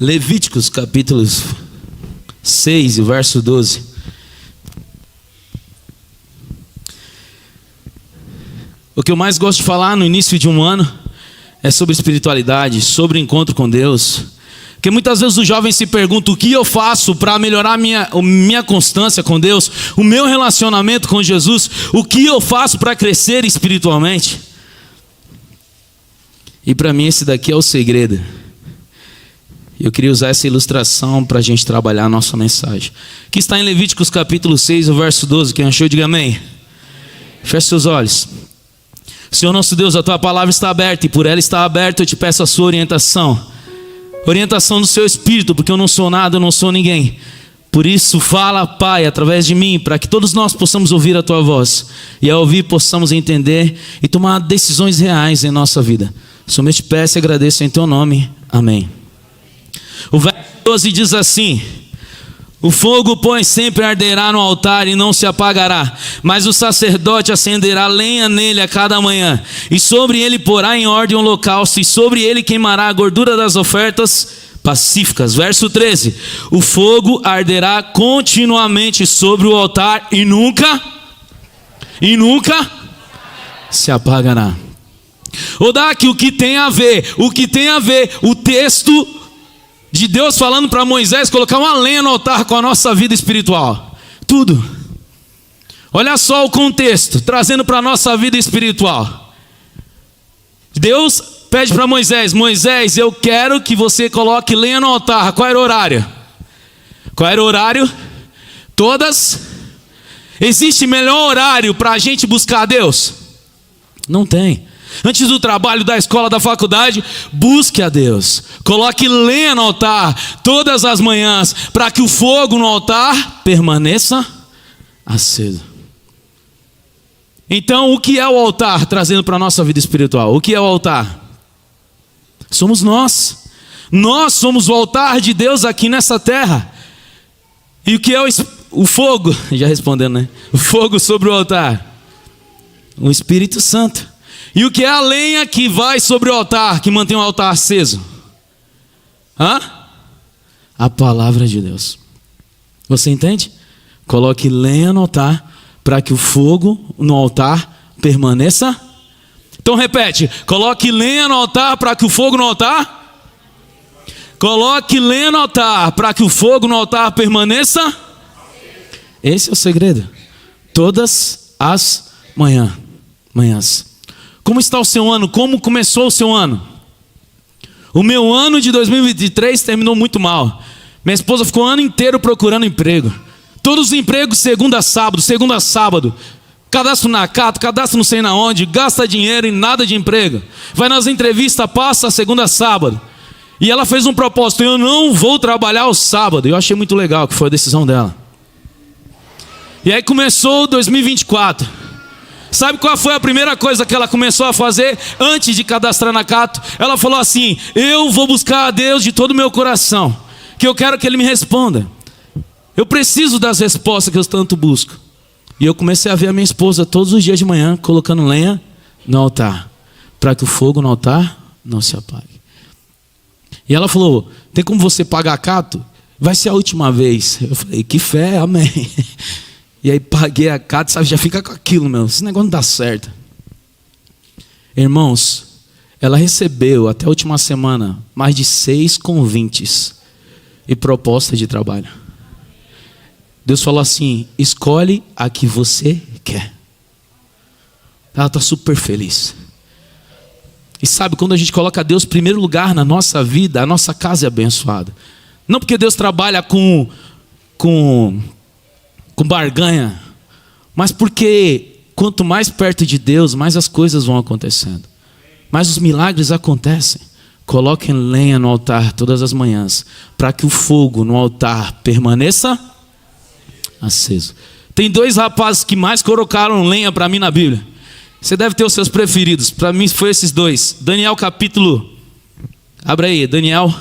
Levíticos capítulo 6, verso 12. O que eu mais gosto de falar no início de um ano é sobre espiritualidade, sobre encontro com Deus. Porque muitas vezes os jovens se perguntam: o que eu faço para melhorar minha constância com Deus, o meu relacionamento com Jesus, o que eu faço para crescer espiritualmente? E para mim esse daqui é o segredo. Eu queria usar essa ilustração para a gente trabalhar a nossa mensagem, que está em Levíticos capítulo 6, o verso 12. Quem achou, diga amém. Feche seus olhos. Senhor nosso Deus, a tua palavra está aberta, e por ela está aberta eu te peço a sua orientação do seu Espírito, porque eu não sou nada, eu não sou ninguém. Por isso fala, Pai, através de mim, para que todos nós possamos ouvir a tua voz, e ao ouvir possamos entender e tomar decisões reais em nossa vida. Somente te peço e agradeço em teu nome, amém. O verso 12 diz assim: o fogo, pois, sempre arderá no altar e não se apagará, mas o sacerdote acenderá lenha nele a cada manhã, e sobre ele porá em ordem um holocausto, e sobre ele queimará a gordura das ofertas pacíficas. Verso 13: o fogo arderá continuamente sobre o altar e nunca se apagará. Ou daqui o que tem a ver o texto de Deus falando para Moisés colocar uma lenha no altar com a nossa vida espiritual. Tudo. Olha só o contexto, trazendo para a nossa vida espiritual. Deus pede para Moisés: Moisés, eu quero que você coloque lenha no altar. Qual era o horário? Existe melhor horário para a gente buscar a Deus? Não tem. Antes do trabalho, da escola, da faculdade, busque a Deus. Coloque lenha no altar todas as manhãs, para que o fogo no altar permaneça aceso. Então, o que é o altar, trazendo para a nossa vida espiritual? O que é o altar? Somos nós. Nós somos o altar de Deus aqui nessa terra. E o que é o fogo? Já respondendo, né? O fogo sobre o altar. O Espírito Santo. E o que é a lenha que vai sobre o altar, que mantém o altar aceso? A palavra de Deus. Você entende? Coloque lenha no altar, para que o fogo no altar permaneça. Então repete: coloque lenha no altar, para que o fogo no altar. Coloque lenha no altar, para que o fogo no altar permaneça. Esse é o segredo. Todas as manhãs. Como está o seu ano? Como começou o seu ano? O meu ano de 2023 terminou muito mal. Minha esposa ficou o ano inteiro procurando emprego. Todos os empregos segunda a sábado. Cadastro na Cato, cadastro não sei na onde, gasta dinheiro e nada de emprego. Vai nas entrevistas, passa segunda a sábado. E ela fez um propósito: eu não vou trabalhar o sábado. Eu achei muito legal, que foi a decisão dela. E aí começou 2024. Sabe qual foi a primeira coisa que ela começou a fazer antes de cadastrar na Cato? Ela falou assim: eu vou buscar a Deus de todo o meu coração, que eu quero que Ele me responda. Eu preciso das respostas que eu tanto busco. E eu comecei a ver a minha esposa todos os dias de manhã colocando lenha no altar, para que o fogo no altar não se apague. E ela falou: tem como você pagar a Cato? Vai ser a última vez. Eu falei: que fé, amém. E aí paguei a Cato, sabe, já fica com aquilo, meu, esse negócio não dá certo. Irmãos, ela recebeu até a última semana mais de 6 convites e propostas de trabalho. Deus falou assim: escolhe a que você quer. Ela está super feliz. E sabe, quando a gente coloca Deus em primeiro lugar na nossa vida, a nossa casa é abençoada. Não porque Deus trabalha com barganha, mas porque quanto mais perto de Deus, mais as coisas vão acontecendo, mais os milagres acontecem. Coloquem lenha no altar todas as manhãs, para que o fogo no altar permaneça aceso. Tem 2 rapazes que mais colocaram lenha para mim na Bíblia. Você deve ter os seus preferidos. Para mim foi esses 2. Daniel capítulo, abre aí, Daniel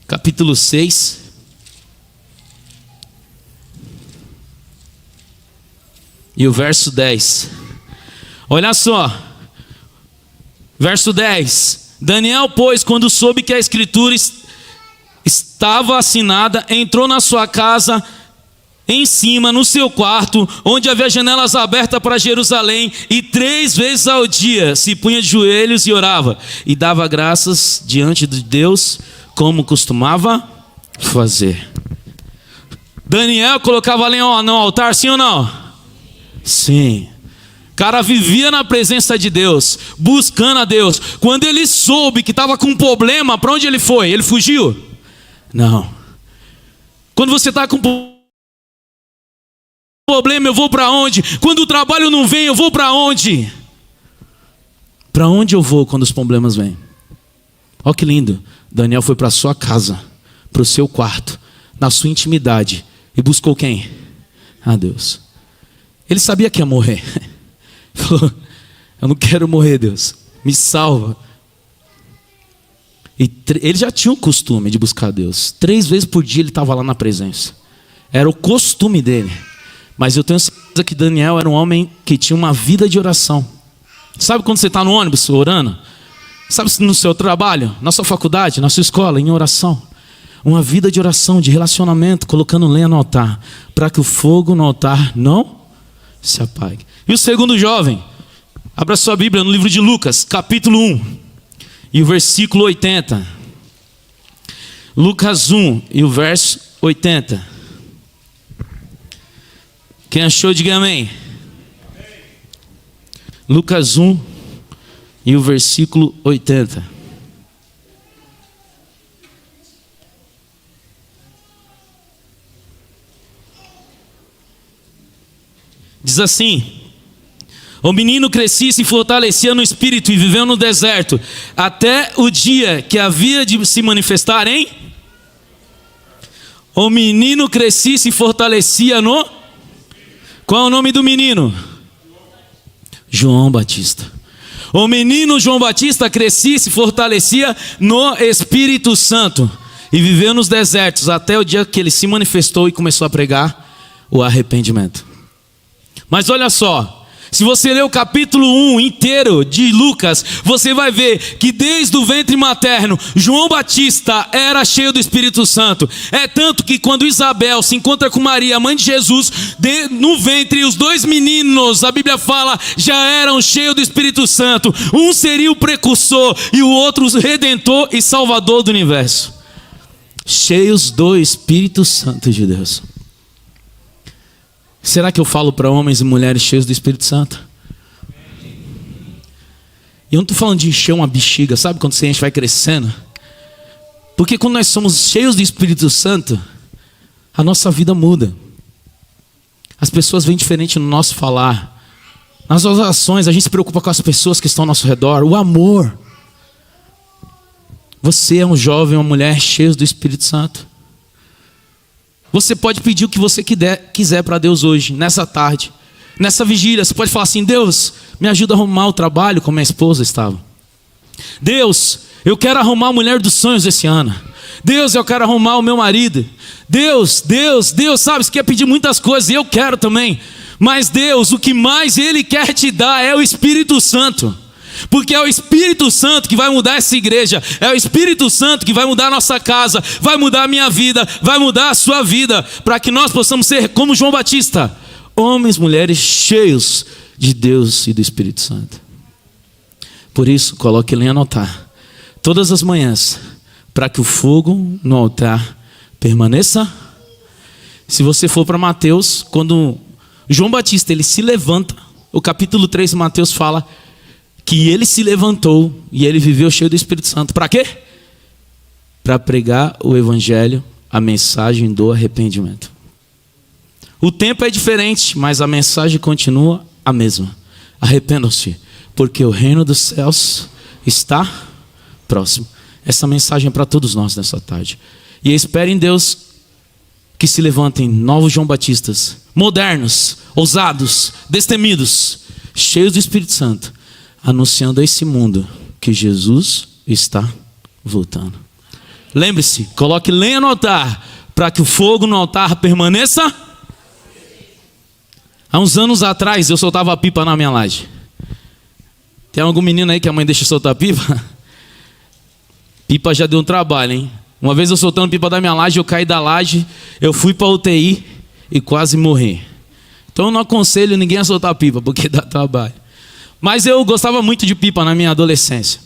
capítulo 6. E o verso 10. Olha só, verso 10. Daniel, pois, quando soube que a escritura estava assinada, entrou na sua casa em cima, no seu quarto, onde havia janelas abertas para Jerusalém, e 3 vezes ao dia se punha de joelhos e orava, e dava graças diante de Deus, como costumava fazer. Daniel colocava lenha no altar, sim ou não? Sim. O cara vivia na presença de Deus, buscando a Deus. Quando ele soube que estava com um problema, para onde ele foi? Ele fugiu? Não. Quando você está com problema, eu vou para onde? Quando o trabalho não vem, eu vou para onde? Para onde eu vou quando os problemas vêm? Olha que lindo. Daniel foi para a sua casa, para o seu quarto, na sua intimidade, e buscou quem? A Deus. Ele sabia que ia morrer. Falou, eu não quero morrer, Deus, me salva. E ele já tinha o costume de buscar Deus. 3 vezes por dia ele estava lá na presença. Era o costume dele. Mas eu tenho certeza que Daniel era um homem que tinha uma vida de oração. Sabe quando você está no ônibus orando? Sabe no seu trabalho, na sua faculdade, na sua escola, em oração? Uma vida de oração, de relacionamento, colocando lenha no altar, para que o fogo no altar não se apague. E o segundo jovem, abra sua Bíblia no livro de Lucas, capítulo 1, e o versículo 80. Lucas 1 e o verso 80. Quem achou, diga amém. Lucas 1 e o versículo 80. Diz assim: o menino crescia e se fortalecia no espírito e viveu no deserto, até o dia que havia de se manifestar em... O menino crescia e se fortalecia no... Qual é o nome do menino? João Batista. O menino João Batista crescia e se fortalecia no Espírito Santo e viveu nos desertos até o dia que ele se manifestou e começou a pregar o arrependimento. Mas olha só, se você ler o capítulo 1 inteiro de Lucas, você vai ver que desde o ventre materno, João Batista era cheio do Espírito Santo. É tanto que quando Isabel se encontra com Maria, mãe de Jesus, no ventre, os 2 meninos, a Bíblia fala, já eram cheios do Espírito Santo. Um seria o precursor e o outro o redentor e salvador do universo. Cheios do Espírito Santo de Deus. Será que eu falo para homens e mulheres cheios do Espírito Santo? E eu não estou falando de encher uma bexiga, sabe quando você enche vai crescendo? Porque quando nós somos cheios do Espírito Santo, a nossa vida muda. As pessoas veem diferente no nosso falar. Nas nossas ações, a gente se preocupa com as pessoas que estão ao nosso redor. O amor. Você é um jovem, uma mulher cheios do Espírito Santo. Você pode pedir o que você quiser para Deus hoje, nessa tarde, nessa vigília. Você pode falar assim: Deus, me ajuda a arrumar o trabalho como minha esposa estava. Deus, eu quero arrumar a mulher dos sonhos esse ano. Deus, eu quero arrumar o meu marido. Deus, sabe, você quer pedir muitas coisas, eu quero também. Mas Deus, o que mais Ele quer te dar é o Espírito Santo. Porque é o Espírito Santo que vai mudar essa igreja. É o Espírito Santo que vai mudar a nossa casa, vai mudar a minha vida, vai mudar a sua vida, para que nós possamos ser como João Batista, homens, mulheres cheios de Deus e do Espírito Santo. Por isso, coloque lenha no altar todas as manhãs, para que o fogo no altar permaneça. Se você for para Mateus, quando João Batista ele se levanta, o capítulo 3 de Mateus fala que ele se levantou e ele viveu cheio do Espírito Santo. Para quê? Para pregar o evangelho, a mensagem do arrependimento. O tempo é diferente, mas a mensagem continua a mesma. Arrependam-se, porque o reino dos céus está próximo. Essa mensagem é para todos nós nessa tarde. E espere em Deus que se levantem novos João Batistas, modernos, ousados, destemidos, cheios do Espírito Santo, anunciando a esse mundo que Jesus está voltando. Lembre-se, coloque lenha no altar, para que o fogo no altar permaneça. Há uns anos atrás eu soltava pipa na minha laje. Tem algum menino aí que a mãe deixa soltar pipa? Pipa já deu um trabalho, hein? Uma vez eu soltando pipa da minha laje, eu caí da laje, eu fui para UTI e quase morri. Então eu não aconselho ninguém a soltar pipa, porque dá trabalho. Mas eu gostava muito de pipa na minha adolescência.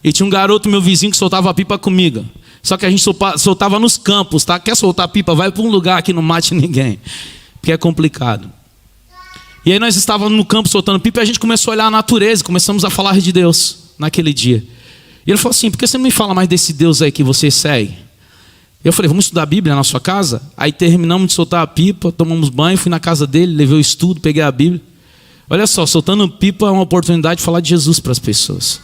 E tinha um garoto, meu vizinho, que soltava pipa comigo. Só que a gente soltava nos campos, tá? Quer soltar pipa? Vai para um lugar que não mate ninguém, porque é complicado. E aí nós estávamos no campo soltando pipa e a gente começou a olhar a natureza, começamos a falar de Deus naquele dia. E ele falou assim: por que você não me fala mais desse Deus aí que você segue? Eu falei: vamos estudar a Bíblia na sua casa? Aí terminamos de soltar a pipa, tomamos banho, fui na casa dele, levei o estudo, peguei a Bíblia. Olha só, soltando pipa é uma oportunidade de falar de Jesus para as pessoas.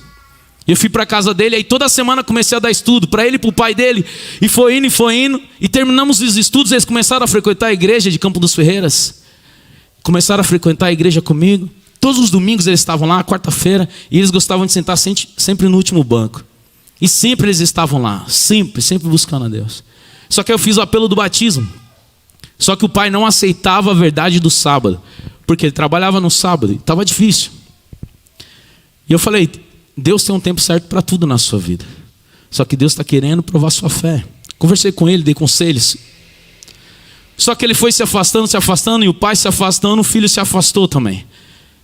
Eu fui para a casa dele, aí toda semana comecei a dar estudo para ele e para o pai dele. E foi indo, e terminamos os estudos, eles começaram a frequentar a igreja de Campo dos Ferreiras. Começaram a frequentar a igreja comigo. Todos os domingos eles estavam lá, quarta-feira, e eles gostavam de sentar sempre no último banco. E sempre eles estavam lá, sempre buscando a Deus. Só que eu fiz o apelo do batismo. Só que o pai não aceitava a verdade do sábado, porque ele trabalhava no sábado, e estava difícil. E eu falei: Deus tem um tempo certo para tudo na sua vida. Só que Deus está querendo provar sua fé. Conversei com ele, dei conselhos. Só que ele foi se afastando, e o pai se afastando, o filho se afastou também.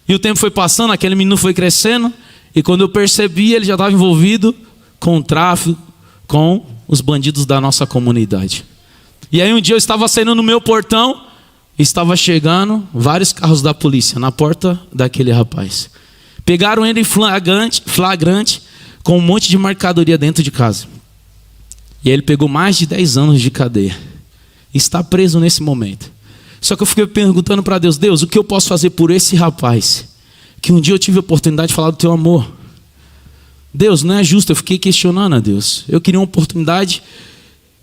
E o tempo foi passando, aquele menino foi crescendo, e quando eu percebi, ele já estava envolvido com o tráfico, com os bandidos da nossa comunidade. E aí um dia eu estava saindo no meu portão, e estava chegando vários carros da polícia na porta daquele rapaz. Pegaram ele em flagrante, com um monte de mercadoria dentro de casa. E ele pegou mais de 10 anos de cadeia. Está preso nesse momento. Só que eu fiquei perguntando para Deus: Deus, o que eu posso fazer por esse rapaz? Que um dia eu tive a oportunidade de falar do teu amor. Deus, não é justo. Eu fiquei questionando a Deus. Eu queria uma oportunidade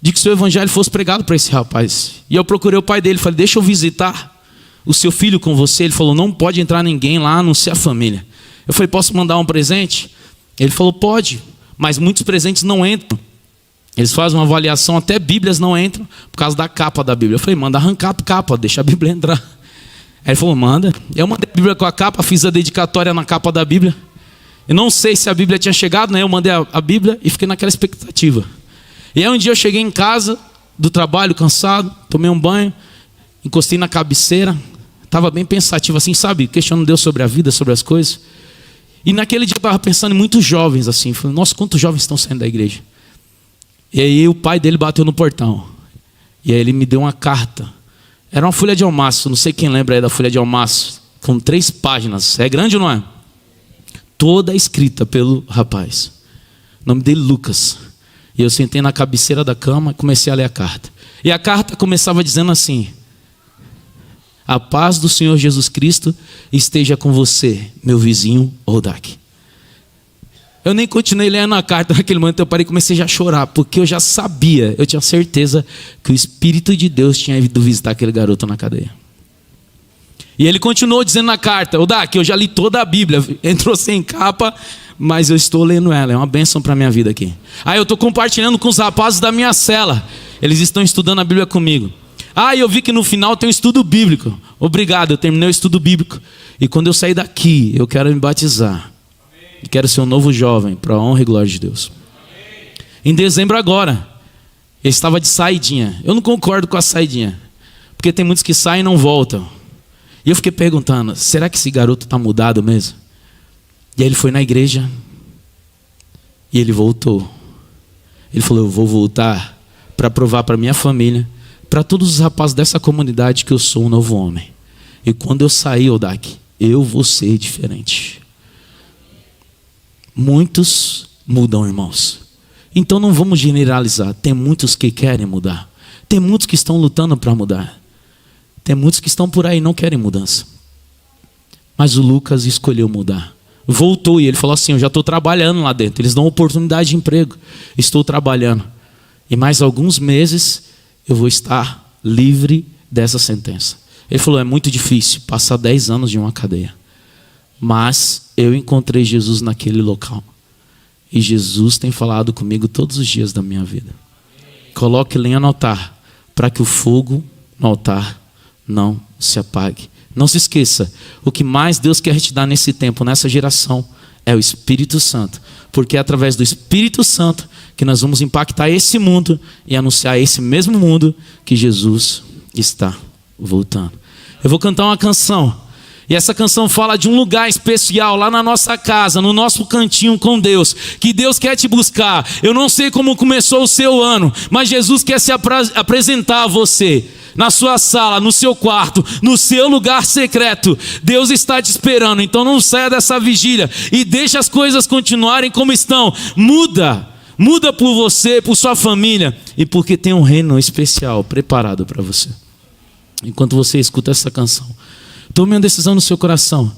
de que o seu evangelho fosse pregado para esse rapaz. E eu procurei o pai dele, falei: deixa eu visitar o seu filho com você. Ele falou: não pode entrar ninguém lá, a não ser a família. Eu falei: posso mandar um presente? Ele falou: pode, mas muitos presentes não entram. Eles fazem uma avaliação, até Bíblias não entram por causa da capa da Bíblia. Eu falei: manda arrancar a capa, deixa a Bíblia entrar. Aí ele falou: manda. Eu mandei a Bíblia com a capa, fiz a dedicatória na capa da Bíblia. Eu não sei se a Bíblia tinha chegado, né? Eu mandei a Bíblia e fiquei naquela expectativa. E aí um dia eu cheguei em casa do trabalho, cansado, tomei um banho, encostei na cabeceira, estava bem pensativo assim, sabe? Questionando Deus sobre a vida, sobre as coisas. E naquele dia eu estava pensando em muitos jovens assim. Falei: nossa, quantos jovens estão saindo da igreja? E aí o pai dele bateu no portão. E aí ele me deu uma carta. Era uma folha de almaço, não sei quem lembra aí da folha de almaço, com 3 páginas. É grande ou não é? Toda escrita pelo rapaz. O nome dele Lucas. E eu sentei na cabeceira da cama e comecei a ler a carta. E a carta começava dizendo assim: a paz do Senhor Jesus Cristo esteja com você, meu vizinho Odak. Eu nem continuei lendo a carta naquele momento, eu parei e comecei já a chorar, porque eu já sabia, eu tinha certeza que o Espírito de Deus tinha ido visitar aquele garoto na cadeia. E ele continuou dizendo na carta: Odak, eu já li toda a Bíblia, entrou sem capa, mas eu estou lendo ela, é uma bênção para a minha vida aqui. Aí eu estou compartilhando com os rapazes da minha cela, eles estão estudando a Bíblia comigo. Ah, eu vi que no final tem um estudo bíblico. Obrigado, eu terminei o estudo bíblico. E quando eu sair daqui, eu quero me batizar. E quero ser um novo jovem, para a honra e glória de Deus. Em dezembro agora, ele estava de saidinha. Eu não concordo com a saidinha, porque tem muitos que saem e não voltam. E eu fiquei perguntando: será que esse garoto está mudado mesmo? E aí ele foi na igreja, e ele voltou. Ele falou: eu vou voltar para provar para minha família, para todos os rapazes dessa comunidade, que eu sou um novo homem. E quando eu sair, Odak, eu vou ser diferente. Muitos mudam, irmãos. Então não vamos generalizar. Tem muitos que querem mudar. Tem muitos que estão lutando para mudar. Tem muitos que estão por aí e não querem mudança. Mas o Lucas escolheu mudar. Voltou e ele falou assim: eu já estou trabalhando lá dentro. Eles dão oportunidade de emprego. Estou trabalhando. E mais alguns meses eu vou estar livre dessa sentença. Ele falou: é muito difícil passar 10 anos de uma cadeia. Mas eu encontrei Jesus naquele local. E Jesus tem falado comigo todos os dias da minha vida. Coloque lenha no altar, para que o fogo no altar não se apague. Não se esqueça, o que mais Deus quer te dar nesse tempo, nessa geração, É o Espírito Santo. Porque é através do Espírito Santo que nós vamos impactar esse mundo e anunciar a esse mesmo mundo que Jesus está voltando. Eu vou cantar uma canção. E essa canção fala de um lugar especial lá na nossa casa, no nosso cantinho com Deus, que Deus quer te buscar. Eu não sei como começou o seu ano, mas Jesus quer se apresentar a você. Na sua sala, no seu quarto, no seu lugar secreto. Deus está te esperando. Então não saia dessa vigília e deixe as coisas continuarem como estão. Muda por você, por sua família, e porque tem um reino especial preparado para você. Enquanto você escuta essa canção, tome uma decisão no seu coração.